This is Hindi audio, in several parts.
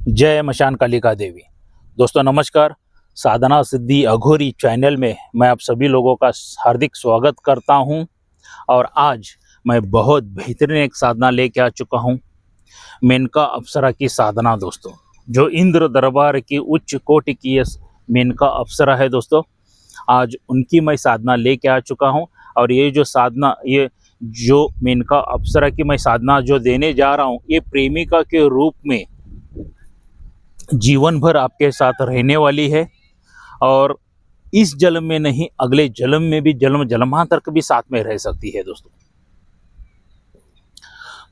जय मशान कालिका देवी। दोस्तों नमस्कार। साधना सिद्धि अघोरी चैनल में मैं आप सभी लोगों का हार्दिक स्वागत करता हूं। और आज मैं बहुत बेहतरीन एक साधना लेके आ चुका हूं। मेनका अप्सरा की साधना दोस्तों, जो इंद्र दरबार की उच्च कोटि की ये मेनका अप्सरा है दोस्तों। आज उनकी मैं साधना लेके आ चुका हूं। और ये जो साधना, ये जो मेनका अप्सरा की मैं साधना जो देने जा रहा हूं, ये प्रेमिका के रूप में जीवन भर आपके साथ रहने वाली है। और इस जन्म में नहीं, अगले जन्म में भी, जन्म जन्मांतर भी साथ में रह सकती है दोस्तों।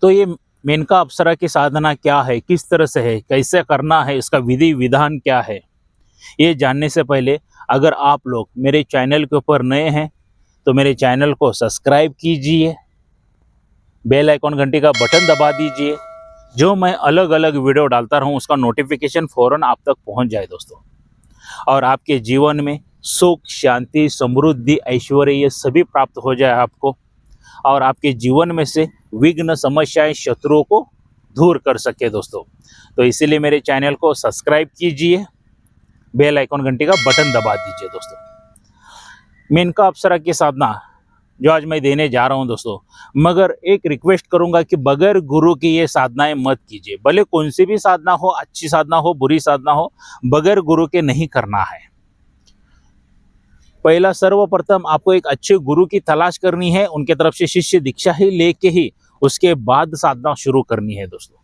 तो ये मेनका अप्सरा की साधना क्या है, किस तरह से है, कैसे करना है, इसका विधि विधान क्या है, ये जानने से पहले अगर आप लोग मेरे चैनल के ऊपर नए हैं तो मेरे चैनल को सब्सक्राइब कीजिए, बेल आइकॉन घंटी का बटन दबा दीजिए। जो मैं अलग अलग वीडियो डालता रहूं उसका नोटिफिकेशन फ़ौरन आप तक पहुंच जाए दोस्तों। और आपके जीवन में सुख, शांति, समृद्धि, ऐश्वर्य ये सभी प्राप्त हो जाए आपको। और आपके जीवन में से विघ्न, समस्याएं, शत्रुओं को दूर कर सके दोस्तों। तो इसीलिए मेरे चैनल को सब्सक्राइब कीजिए, बेल आइकॉन घंटी का बटन दबा दीजिए दोस्तों। मेनका अप्सरा की साधना जो आज मैं देने जा रहा हूं दोस्तों, मगर एक रिक्वेस्ट करूंगा कि बगैर गुरु की ये साधनाएं मत कीजिए। भले कौन सी भी साधना हो, अच्छी साधना हो, बुरी साधना हो, बगैर गुरु के नहीं करना है। पहला सर्वप्रथम आपको एक अच्छे गुरु की तलाश करनी है, उनके तरफ से शिष्य दीक्षा ही लेके ही उसके बाद साधना शुरू करनी है दोस्तों।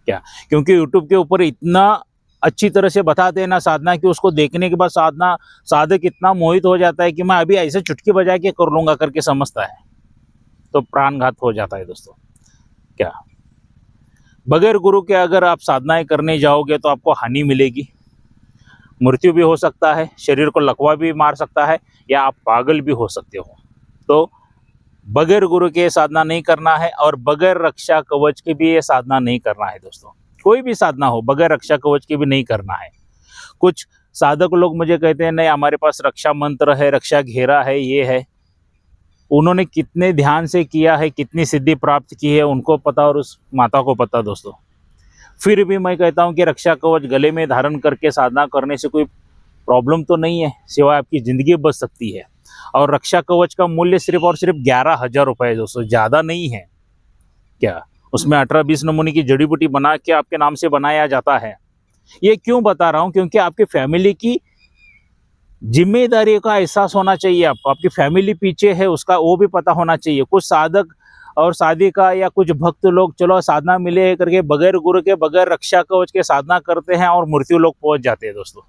क्या, क्योंकि यूट्यूब के ऊपर इतना अच्छी तरह से बता देना साधना कि उसको देखने के बाद साधक इतना मोहित हो जाता है कि मैं अभी ऐसे चुटकी बजा के कर लूंगा करके समझता है, तो प्राणघात हो जाता है दोस्तों। क्या, बगैर गुरु के अगर आप साधनाएं करने जाओगे तो आपको हानि मिलेगी, मृत्यु भी हो सकता है, शरीर को लकवा भी मार सकता है, या आप पागल भी हो सकते हो। तो बगैर गुरु के साधना नहीं करना है, और बगैर रक्षा कवच के भी ये साधना नहीं करना है दोस्तों। कोई भी साधना हो, बगैर रक्षा कवच के भी नहीं करना है। कुछ साधक लोग मुझे कहते हैं नहीं हमारे पास रक्षा मंत्र है, रक्षा घेरा है, ये है। उन्होंने कितने ध्यान से किया है, कितनी सिद्धि प्राप्त की है, उनको पता और उस माता को पता दोस्तों। फिर भी मैं कहता हूँ कि रक्षा कवच गले में धारण करके साधना करने से कोई प्रॉब्लम तो नहीं है, सिवाय आपकी ज़िंदगी बच सकती है। और रक्षा कवच का मूल्य सिर्फ और सिर्फ 11,000 रुपये है दोस्तों, ज़्यादा नहीं है। क्या, उसमें 18-20 नमूने की जड़ी बूटी बना के आपके नाम से बनाया जाता है। ये क्यों बता रहा हूँ, क्योंकि आपकी फैमिली की जिम्मेदारी का एहसास होना चाहिए आपको। आपकी फैमिली पीछे है उसका वो भी पता होना चाहिए। कुछ साधक और साधिका या कुछ भक्त लोग चलो साधना मिले करके बगैर गुरु के, बगैर रक्षा कवच के साधना करते हैं और मृत्यु लोग पहुंच जाते हैं दोस्तों।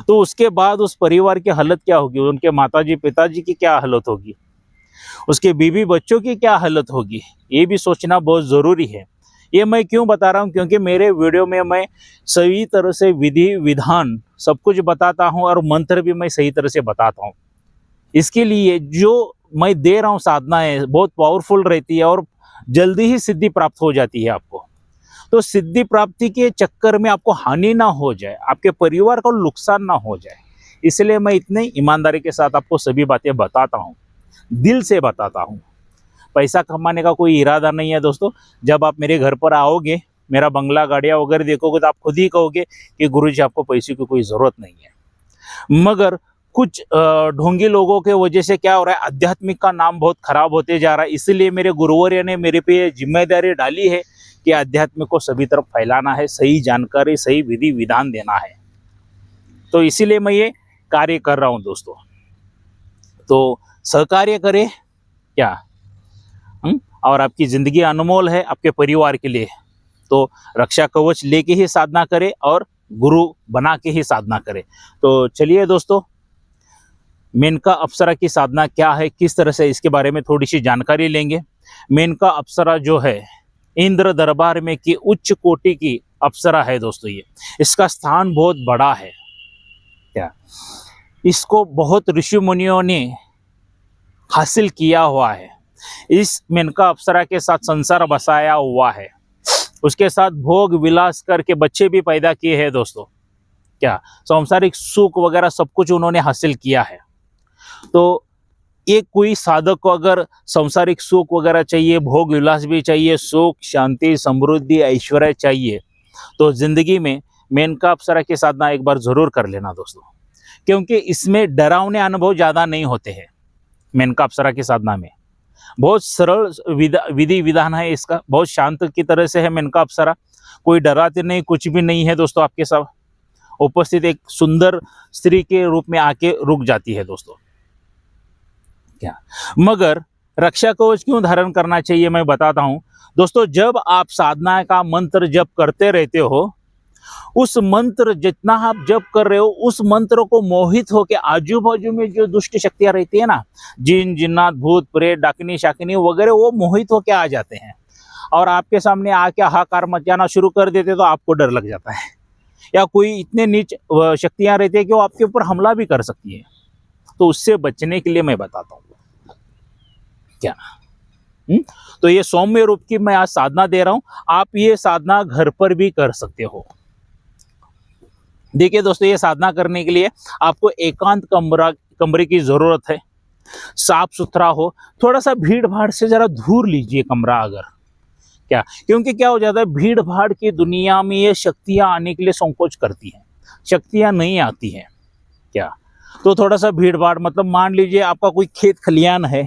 तो उसके बाद उस परिवार की हालत क्या होगी, उनके माताजी पिताजी की क्या हालत होगी, उसके बीवी बच्चों की क्या हालत होगी, ये भी सोचना बहुत ज़रूरी है। ये मैं क्यों बता रहा हूँ, क्योंकि मेरे वीडियो में मैं सही तरह से विधि विधान सब कुछ बताता हूँ और मंत्र भी मैं सही तरह से बताता हूँ। इसके लिए जो मैं दे रहा हूँ साधनाएं बहुत पावरफुल रहती है और जल्दी ही सिद्धि प्राप्त हो जाती है आपको। तो सिद्धि प्राप्ति के चक्कर में आपको हानि ना हो जाए, आपके परिवार को नुकसान ना हो जाए, इसलिए मैं इतनी ईमानदारी के साथ आपको सभी बातें बताता हूँ, दिल से बताता हूँ। पैसा कमाने का कोई इरादा नहीं है दोस्तों। जब आप मेरे घर पर आओगे, मेरा बंगला गाड़ियाँ वगैरह देखोगे तो आप खुद ही कहोगे कि गुरुजी आपको पैसे की कोई ज़रूरत नहीं है। मगर कुछ ढोंगी लोगों के वजह से क्या हो रहा है, आध्यात्मिक का नाम बहुत खराब होते जा रहा है। इसलिए मेरे गुरुवर्य ने मेरे पे जिम्मेदारी डाली है कि आध्यात्मिक को सभी तरफ फैलाना है, सही जानकारी, सही विधि विधान देना है। तो इसीलिए मैं ये कार्य कर रहा हूँ दोस्तों। तो सहकार्य करें क्या, और आपकी ज़िंदगी अनमोल है आपके परिवार के लिए। तो रक्षा कवच लेके ही साधना करें और गुरु बना के ही साधना करें। तो चलिए दोस्तों, मेनका अप्सरा की साधना क्या है, किस तरह से, इसके बारे में थोड़ी सी जानकारी लेंगे। मेनका अप्सरा जो है इंद्र दरबार में की उच्च कोटि की अप्सरा है दोस्तों। ये इसका स्थान बहुत बड़ा है। क्या, इसको बहुत ऋषि मुनियों ने हासिल किया हुआ है। इस मेनका अप्सरा के साथ संसार बसाया हुआ है, उसके साथ भोग विलास करके बच्चे भी पैदा किए हैं दोस्तों। क्या, सांसारिक सुख वगैरह सब कुछ उन्होंने हासिल किया है। तो एक कोई साधक को अगर सांसारिक सुख वगैरह चाहिए, भोग विलास भी चाहिए, सुख शांति समृद्धि ऐश्वर्य चाहिए, तो ज़िंदगी में मेनका अप्सरा की साधना एक बार ज़रूर कर लेना दोस्तों, क्योंकि इसमें डरावने अनुभव ज़्यादा नहीं होते हैं। मेनका अप्सरा की साधना में बहुत सरल विधि विधान है इसका, बहुत शांत की तरह से है मेनका अप्सरा, कोई डराते नहीं, कुछ भी नहीं है दोस्तों। आपके साथ उपस्थित एक सुंदर स्त्री के रूप में आके रुक जाती है दोस्तों। क्या मगर रक्षा कवच क्यों धारण करना चाहिए, मैं बताता हूं दोस्तों। जब आप साधना का मंत्र जप करते रहते हो, उस मंत्र जितना आप जप कर रहे हो, उस मंत्र को मोहित होकर आजू बाजू में जो दुष्ट शक्तियां रहती है ना, जिन जिन्नात भूत प्रेत डाकिनी शाकिनी वगैरह, वो मोहित होकर आ जाते हैं और आपके सामने आके हाहाकार मचाना शुरू कर देते, तो आपको डर लग जाता है। या कोई इतने नीच शक्तियां रहती है कि वो आपके ऊपर हमला भी कर सकती है। तो उससे बचने के लिए मैं बताता हूँ क्या। तो ये सौम्य रूप की मैं आज साधना दे रहा हूं, आप ये साधना घर पर भी कर सकते हो। देखिए दोस्तों, ये साधना करने के लिए आपको एकांत कमरे की जरूरत है, साफ सुथरा हो, थोड़ा सा भीड़ भाड़ से जरा दूर लीजिए कमरा अगर क्या, क्योंकि क्या हो जाता है, भीड़ भाड़ की दुनिया में ये शक्तियां आने के लिए संकोच करती हैं, शक्तियां नहीं आती हैं क्या। तो थोड़ा सा भीड़ भाड़, मतलब मान लीजिए आपका कोई खेत खलियान है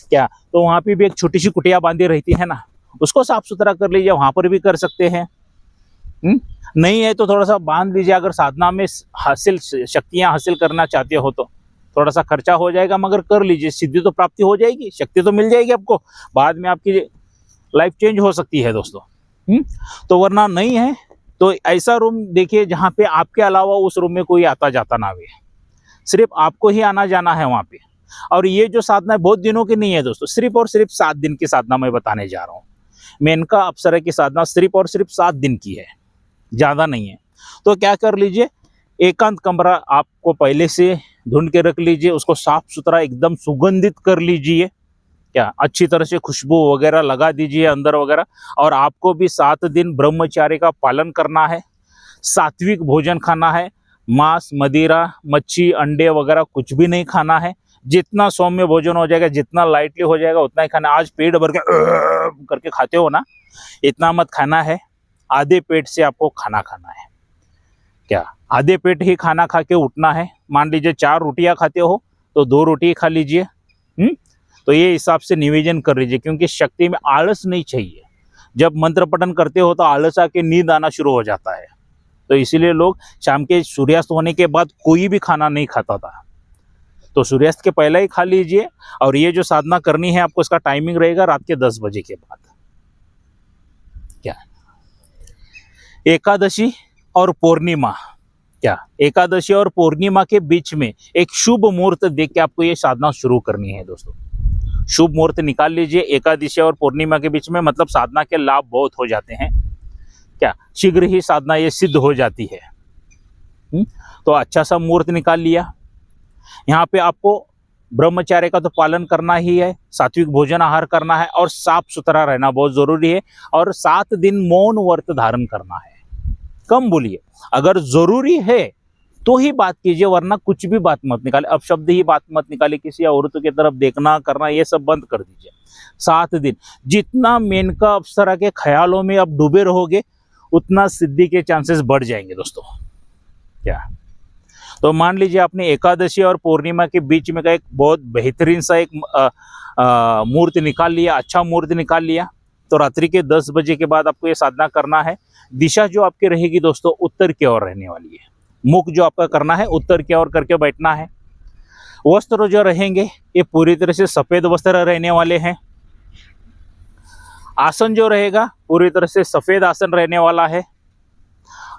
क्या, तो वहां पे भी एक छोटी सी कुटिया बांधी रहती है ना, उसको साफ सुथरा कर लीजिए, वहां पर भी कर सकते हैं। नहीं है तो थोड़ा सा बांध लीजिए, अगर साधना में शक्तियां हासिल करना चाहते हो तो थोड़ा सा खर्चा हो जाएगा, मगर कर लीजिए, सिद्धि तो प्राप्ति हो जाएगी, शक्ति तो मिल जाएगी आपको, बाद में आपकी लाइफ चेंज हो सकती है दोस्तों। तो वरना नहीं है तो ऐसा रूम देखिए जहाँ पे आपके अलावा उस रूम में कोई आता जाता ना आवे, सिर्फ आपको ही आना जाना है वहाँ पे। और ये जो साधना बहुत दिनों की नहीं है दोस्तों, सिर्फ और सिर्फ 7 दिन की साधना मैं बताने जा रहा हूँ। मेनका अप्सरा की साधना सिर्फ और सिर्फ 7 दिन की है, ज़्यादा नहीं है। तो क्या कर लीजिए, एकांत कमरा आपको पहले से ढूंढ के रख लीजिए, उसको साफ सुथरा एकदम सुगंधित कर लीजिए क्या, अच्छी तरह से खुशबू वगैरह लगा दीजिए अंदर वगैरह। और आपको भी 7 दिन ब्रह्मचार्य का पालन करना है, सात्विक भोजन खाना है, मांस मदिरा मच्छी अंडे वगैरह कुछ भी नहीं खाना है। जितना सौम्य भोजन हो जाएगा, जितना लाइटली हो जाएगा उतना ही खाना। आज पेट भर के करके खाते हो ना, इतना मत खाना है, आधे पेट से आपको खाना खाना है क्या, आधे पेट ही खाना खा के उठना है। मान लीजिए 4 रोटियां खाते हो तो 2 रोटी खा लीजिए। तो ये हिसाब से निवेदन कर लीजिए, क्योंकि शक्ति में आलस नहीं चाहिए। जब मंत्र पठन करते हो तो आलस आके नींद आना शुरू हो जाता है, तो इसीलिए लोग शाम के सूर्यास्त होने के बाद कोई भी खाना नहीं खाता था, तो सूर्यास्त के पहले ही खा लीजिए। और ये जो साधना करनी है आपको, इसका टाइमिंग रहेगा रात के 10 बजे के बाद क्या। एकादशी और पूर्णिमा क्या, एकादशी और पूर्णिमा के बीच में एक शुभ मुहूर्त देख के आपको ये साधना शुरू करनी है दोस्तों। शुभ मुहूर्त निकाल लीजिए एकादशी और पूर्णिमा के बीच में, मतलब साधना के लाभ बहुत हो जाते हैं क्या, शीघ्र ही साधना ये सिद्ध हो जाती है। तो अच्छा सा मुहूर्त निकाल लिया। यहाँ पे आपको ब्रह्मचार्य का तो पालन करना ही है, सात्विक भोजन आहार करना है और साफ सुथरा रहना बहुत जरूरी है। और 7 दिन मौन व्रत धारण करना है, कम बोलिए, अगर जरूरी है तो ही बात कीजिए, वरना कुछ भी बात मत निकाले, अपशब्द ही बात मत निकाले, किसी औरत की तरफ देखना करना ये सब बंद कर दीजिए। 7 दिन जितना मेनका अप्सरा के ख्यालों में आप डूबे रहोगे, उतना सिद्धि के चांसेस बढ़ जाएंगे दोस्तों क्या। तो मान लीजिए आपने एकादशी और पूर्णिमा के बीच में का एक बहुत बेहतरीन सा एक मुहूर्त निकाल लिया, अच्छा मुहूर्त निकाल लिया, तो रात्रि के 10 बजे के बाद आपको ये साधना करना है। दिशा जो आपकी रहेगी दोस्तों उत्तर की ओर रहने वाली है, मुख जो आपका करना है उत्तर की ओर करके बैठना है। वस्त्र जो रहेंगे ये पूरी तरह से सफेद वस्त्र रहने वाले हैं। आसन जो रहेगा पूरी तरह से सफेद आसन रहने वाला है।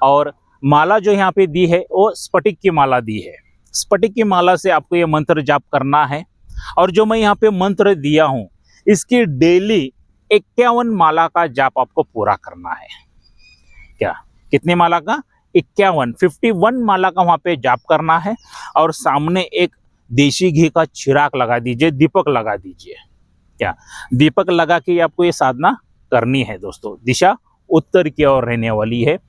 और माला जो यहाँ पे दी है वो स्फटिक की माला दी है, स्फटिक की माला से आपको ये मंत्र जाप करना है। और जो मैं यहाँ पे मंत्र दिया हूँ, इसकी डेली 51 माला का जाप आपको पूरा करना है क्या। कितनी माला का, 51 माला का वहाँ पे जाप करना है। और सामने एक देसी घी का चिराग लगा दीजिए, दीपक लगा दीजिए क्या, दीपक लगा के आपको ये साधना करनी है दोस्तों। दिशा उत्तर की ओर रहने वाली है।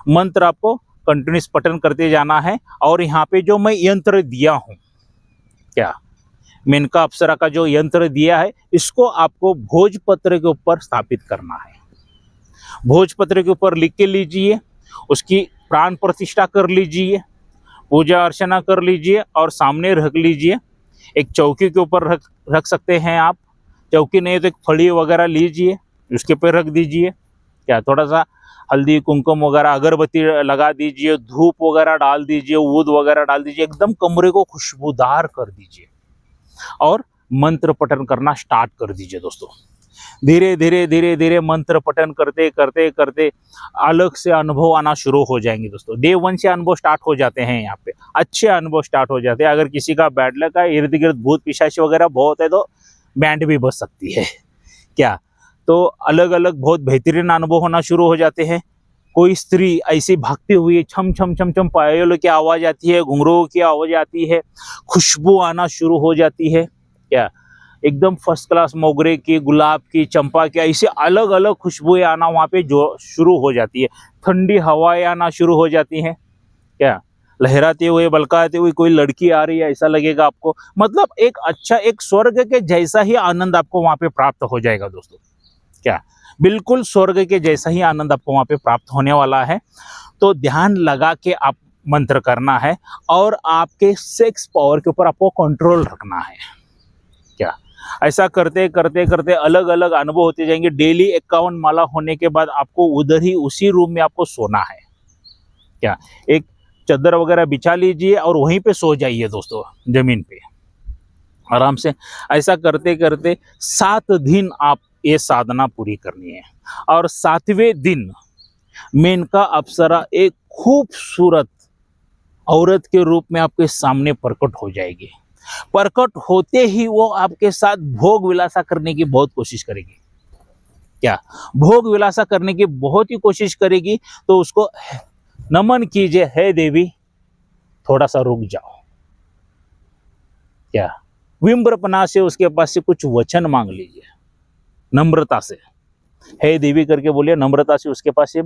मंत्र आपको कंटिन्यूस पठन करते जाना है। और यहाँ पे जो मैं यंत्र दिया हूँ क्या, मेनका अप्सरा का जो यंत्र दिया है, इसको आपको भोजपत्र के ऊपर स्थापित करना है। भोजपत्र के ऊपर लिख के लीजिए, उसकी प्राण प्रतिष्ठा कर लीजिए, पूजा अर्चना कर लीजिए और सामने रख लीजिए। एक चौकी के ऊपर रख सकते हैं आप, चौकी नहीं तो एक फड़ी वगैरह लीजिए, उसके ऊपर रख दीजिए। क्या थोड़ा सा हल्दी कुमकुम वगैरह अगरबत्ती लगा दीजिए, धूप वगैरह डाल दीजिए, ऊद वगैरह डाल दीजिए, एकदम कमरे को खुशबूदार कर दीजिए और मंत्र पठन करना स्टार्ट कर दीजिए दोस्तों। धीरे धीरे धीरे धीरे मंत्र पठन करते करते करते अलग से अनुभव आना शुरू हो जाएंगे दोस्तों। डे 1 से अनुभव स्टार्ट हो जाते हैं, यहाँ पे अच्छे अनुभव स्टार्ट हो जाते हैं। अगर किसी का बैड लक है, इर्द गिर्द भूत पिशाच वगैरह बहुत है तो बैंड भी बज सकती है। क्या तो अलग अलग बहुत बेहतरीन अनुभव होना शुरू हो जाते हैं। कोई स्त्री ऐसी भागती हुई छम छम छम छम पायलों की आवाज आती है, घुंघरूओं की आवाज आती है, खुशबू आना शुरू हो जाती है। क्या एकदम फर्स्ट क्लास मोगरे की, गुलाब की, चंपा की, ऐसे अलग अलग खुशबुएं आना वहाँ पे जो शुरू हो जाती है। ठंडी हवाएं आना शुरू हो जाती हैं। क्या लहराते हुए बलकाते हुए कोई लड़की आ रही है ऐसा लगेगा आपको। मतलब एक अच्छा एक स्वर्ग के जैसा ही आनंद आपको वहाँ पे प्राप्त हो जाएगा दोस्तों। क्या बिल्कुल स्वर्ग के जैसा ही आनंद आपको वहाँ पे प्राप्त होने वाला है। तो ध्यान लगा के आप मंत्र करना है और आपके सेक्स पावर के ऊपर आपको कंट्रोल रखना है। क्या ऐसा करते करते करते अलग अलग अनुभव होते जाएंगे। डेली 51 माला होने के बाद आपको उधर ही उसी रूम में आपको सोना है। क्या एक चादर वगैरह बिछा लीजिए और वहीं पे सो जाइए दोस्तों, जमीन पे आराम से। ऐसा करते करते 7 दिन आप ये साधना पूरी करनी है और 7वें दिन मेनका अप्सरा एक खूबसूरत औरत के रूप में आपके सामने प्रकट हो जाएगी। प्रकट होते ही वो आपके साथ भोग विलासा करने की बहुत कोशिश करेगी। क्या भोग विलासा करने की बहुत ही कोशिश करेगी। तो उसको नमन कीजिए, हे देवी थोड़ा सा रुक जाओ। क्या विम्रपना से उसके पास से कुछ वचन मांग लीजिए, नम्रता से हे देवी करके बोलिए, नम्रता से उसके पास से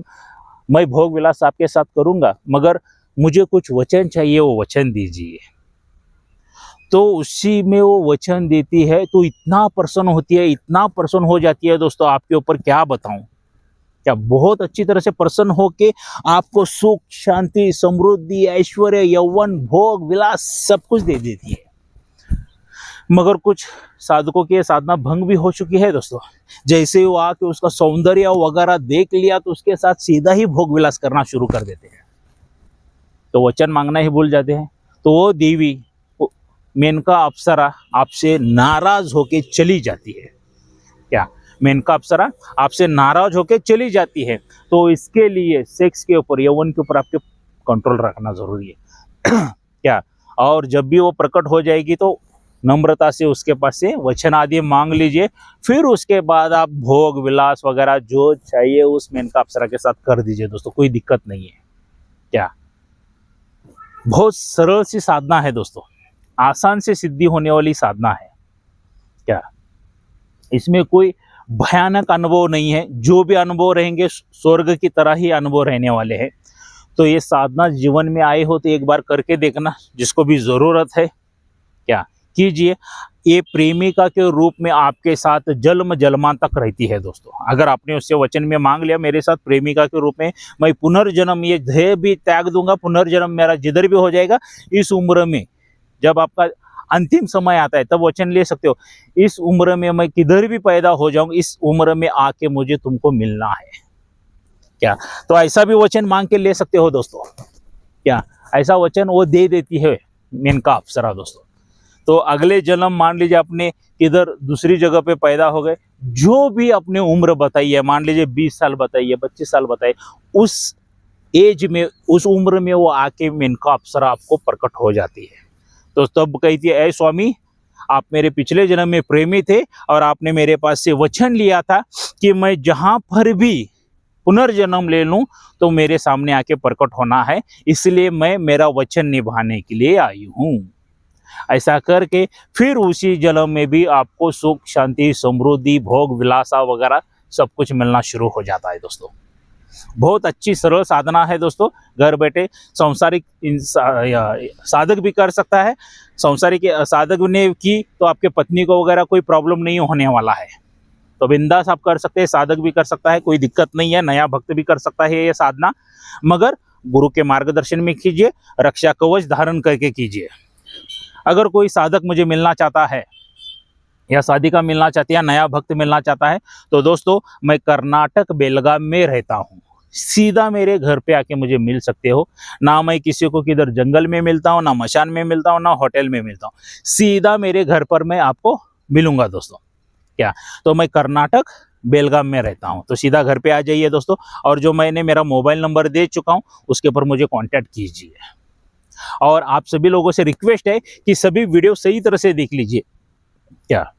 मैं भोग विलास आपके साथ करूंगा मगर मुझे कुछ वचन चाहिए, वो वचन दीजिए। तो उसी में वो वचन देती है तो इतना प्रसन्न होती है, इतना प्रसन्न हो जाती है दोस्तों, आपके ऊपर क्या बताऊं। क्या बहुत अच्छी तरह से प्रसन्न होके आपको सुख शांति समृद्धि ऐश्वर्य यौवन भोग विलास सब कुछ दे देती है। मगर कुछ साधकों की साधना भंग भी हो चुकी है दोस्तों। जैसे ही वो आके उसका सौंदर्य वगैरह देख लिया तो उसके साथ सीधा ही भोग विलास करना शुरू कर देते हैं, तो वचन मांगना ही भूल जाते हैं। तो वो देवी मेनका अप्सरा आपसे नाराज होके चली जाती है। क्या मेनका अप्सरा आपसे नाराज होके चली जाती है। तो इसके लिए सेक्स के ऊपर यौवन के ऊपर आपके कंट्रोल रखना जरूरी है। क्या और जब भी वो प्रकट हो जाएगी तो नम्रता से उसके पास से वचन आदि मांग लीजिए। फिर उसके बाद आप भोग विलास वगैरह जो चाहिए उस मेनका अप्सरा के साथ कर दीजिए दोस्तों, कोई दिक्कत नहीं है। क्या बहुत सरल सी साधना है दोस्तों, आसान से सिद्धि होने वाली साधना है। क्या इसमें कोई भयानक अनुभव नहीं है, जो भी अनुभव रहेंगे स्वर्ग की तरह ही अनुभव रहने वाले हैं। तो ये साधना जीवन में आए हो तो एक बार करके देखना, जिसको भी ज़रूरत है क्या कीजिए। ये प्रेमिका के रूप में आपके साथ जन्म जन्मांत तक रहती है दोस्तों। अगर आपने उससे वचन में मांग लिया मेरे साथ प्रेमिका के रूप में मैं पुनर्जन्म ये देह भी त्याग दूंगा, पुनर्जन्म मेरा जिधर भी हो जाएगा, इस उम्र में जब आपका अंतिम समय आता है तब वचन ले सकते हो, इस उम्र में मैं किधर भी पैदा हो जाऊं, इस उम्र में आके मुझे तुमको मिलना है। क्या तो ऐसा भी वचन मांग के ले सकते हो दोस्तों। क्या ऐसा वचन वो दे देती है मेनका अप्सरा दोस्तों। तो अगले जन्म मान लीजिए अपने किधर दूसरी जगह पे पैदा हो गए, जो भी अपने उम्र बताइए, मान लीजिए 20 साल बताइए, 25 साल बताइए, उस एज में उस उम्र में वो आके मेनका अप्सरा आपको प्रकट हो जाती है। तो तब कहती है, ऐ स्वामी आप मेरे पिछले जन्म में प्रेमी थे और आपने मेरे पास से वचन लिया था कि मैं जहाँ पर भी पुनर्जन्म ले लूँ तो मेरे सामने आके प्रकट होना है, इसलिए मैं मेरा वचन निभाने के लिए आई हूँ। ऐसा करके फिर उसी जन्म में भी आपको सुख शांति समृद्धि भोग विलासा वगैरह सब कुछ मिलना शुरू हो जाता है दोस्तों। बहुत अच्छी सरल साधना है दोस्तों, घर बैठे सांसारिक साधक भी कर सकता है। सांसारिक साधक ने की तो आपके पत्नी को वगैरह कोई प्रॉब्लम नहीं होने वाला है। तो बिंदास आप कर सकते हैं, साधक भी कर सकता है, कोई दिक्कत नहीं है, नया भक्त भी कर सकता है ये साधना, मगर गुरु के मार्गदर्शन में कीजिए, रक्षा कवच धारण करके कीजिए। अगर कोई साधक मुझे मिलना चाहता है या साधिका मिलना चाहती है या नया भक्त मिलना चाहता है, तो दोस्तों मैं कर्नाटक बेलगाम में रहता हूँ, सीधा मेरे घर पे आके मुझे मिल सकते हो। ना मैं किसी को किधर जंगल में मिलता हूँ, ना मशान में मिलता हूँ, ना होटल में मिलता हूँ, सीधा मेरे घर पर मैं आपको मिलूंगा दोस्तों। क्या, तो मैं कर्नाटक बेलगाम में रहता हूँ, तो सीधा घर पे आ जाइए दोस्तों। और जो मैंने मेरा मोबाइल नंबर दे चुका हूँ उसके ऊपर मुझे कांटेक्ट कीजिए। और आप सभी लोगों से रिक्वेस्ट है कि सभी वीडियो सही तरह से देख लीजिए। क्या,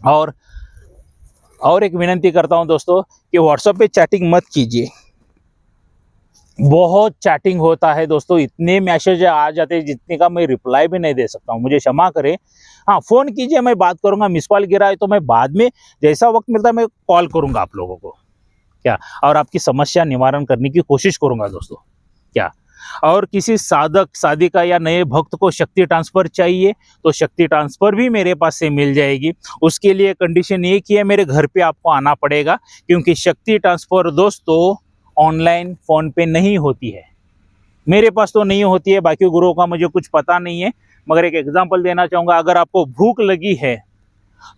और एक विनंती करता हूं दोस्तों कि व्हाट्सएप पे चैटिंग मत कीजिए, बहुत चैटिंग होता है दोस्तों, इतने मैसेज आ जाते हैं जितने का मैं रिप्लाई भी नहीं दे सकता हूं, मुझे क्षमा करें। हाँ, फोन कीजिए, मैं बात करूंगा, मिस कॉल गिरा है तो मैं बाद में जैसा वक्त मिलता है मैं कॉल करूंगा आप लोगों को। क्या, और आपकी समस्या निवारण करने की कोशिश करूंगा दोस्तों। क्या, और किसी साधक साधिका या नए भक्त को शक्ति ट्रांसफर चाहिए तो शक्ति ट्रांसफर भी मेरे पास से मिल जाएगी। उसके लिए कंडीशन एक ही है, मेरे घर पे आपको आना पड़ेगा, क्योंकि शक्ति ट्रांसफर दोस्तों ऑनलाइन फोन पे नहीं होती है, मेरे पास तो नहीं होती है, बाकी गुरुओं का मुझे कुछ पता नहीं है। मगर एक एग्जाम्पल देना चाहूँगा, अगर आपको भूख लगी है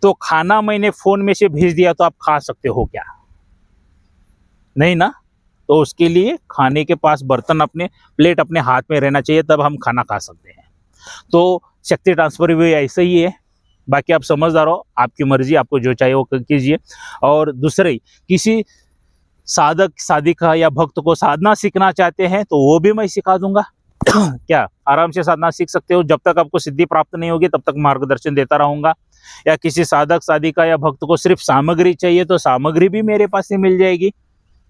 तो खाना मैंने फोन में से भेज दिया तो आप खा सकते हो क्या? नहीं ना। तो उसके लिए खाने के पास बर्तन अपने, प्लेट अपने हाथ में रहना चाहिए, तब हम खाना खा सकते हैं। तो शक्ति ट्रांसफर भी ऐसे ही है। बाकी आप समझदार हो, आपकी मर्जी, आपको जो चाहिए वो कीजिए। और दूसरे, किसी साधक साधिका या भक्त को साधना सीखना चाहते हैं तो वो भी मैं सिखा दूंगा। क्या, आराम से साधना सीख सकते हो, जब तक आपको सिद्धि प्राप्त नहीं होगी तब तक मार्गदर्शन देता रहूंगा। या किसी साधक साधिका या भक्त को सिर्फ सामग्री चाहिए तो सामग्री भी मेरे पास से मिल जाएगी।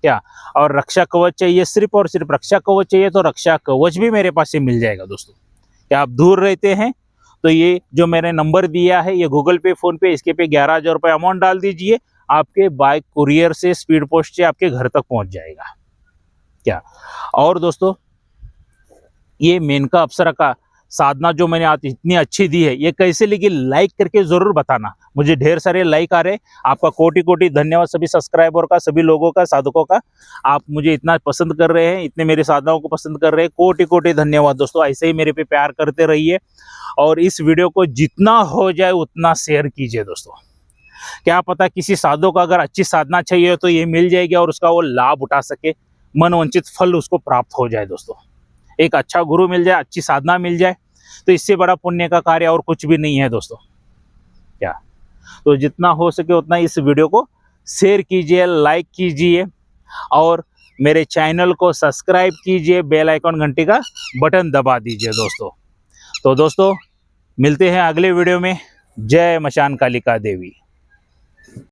क्या, और रक्षा कवच चाहिए, सिर्फ और सिर्फ रक्षा कवच चाहिए तो रक्षा कवच भी मेरे पास से मिल जाएगा दोस्तों। क्या आप दूर रहते हैं तो ये जो मैंने नंबर दिया है, ये गूगल पे, फोन पे, इसके पे 11,000 रुपये अमाउंट डाल दीजिए, आपके बाइक कुरियर से, स्पीड पोस्ट से आपके घर तक पहुंच जाएगा। क्या, और दोस्तों ये मेनका अप्सरा का साधना जो मैंने आज इतनी अच्छी दी है, ये कैसे लगी लाइक करके जरूर बताना, मुझे ढेर सारे लाइक आ रहे। आपका कोटि कोटि धन्यवाद सभी सब्सक्राइबर का, सभी लोगों का, साधकों का। आप मुझे इतना पसंद कर रहे हैं, इतने मेरे साधनाओं को पसंद कर रहे हैं, कोटि कोटि धन्यवाद दोस्तों। ऐसे ही मेरे पे प्यार करते रहिए और इस वीडियो को जितना हो जाए उतना शेयर कीजिए दोस्तों। क्या पता किसी साधु को अगर अच्छी साधना चाहिए तो ये मिल जाएगी और उसका वो लाभ उठा सके, मनवांछित फल उसको प्राप्त हो जाए दोस्तों। एक अच्छा गुरु मिल जाए, अच्छी साधना मिल जाए, तो इससे बड़ा पुण्य का कार्य और कुछ भी नहीं है दोस्तों। क्या, तो जितना हो सके उतना इस वीडियो को शेयर कीजिए, लाइक कीजिए और मेरे चैनल को सब्सक्राइब कीजिए, बेल आइकन घंटी का बटन दबा दीजिए दोस्तों। तो दोस्तों मिलते हैं अगले वीडियो में। जय मशान कालिका देवी।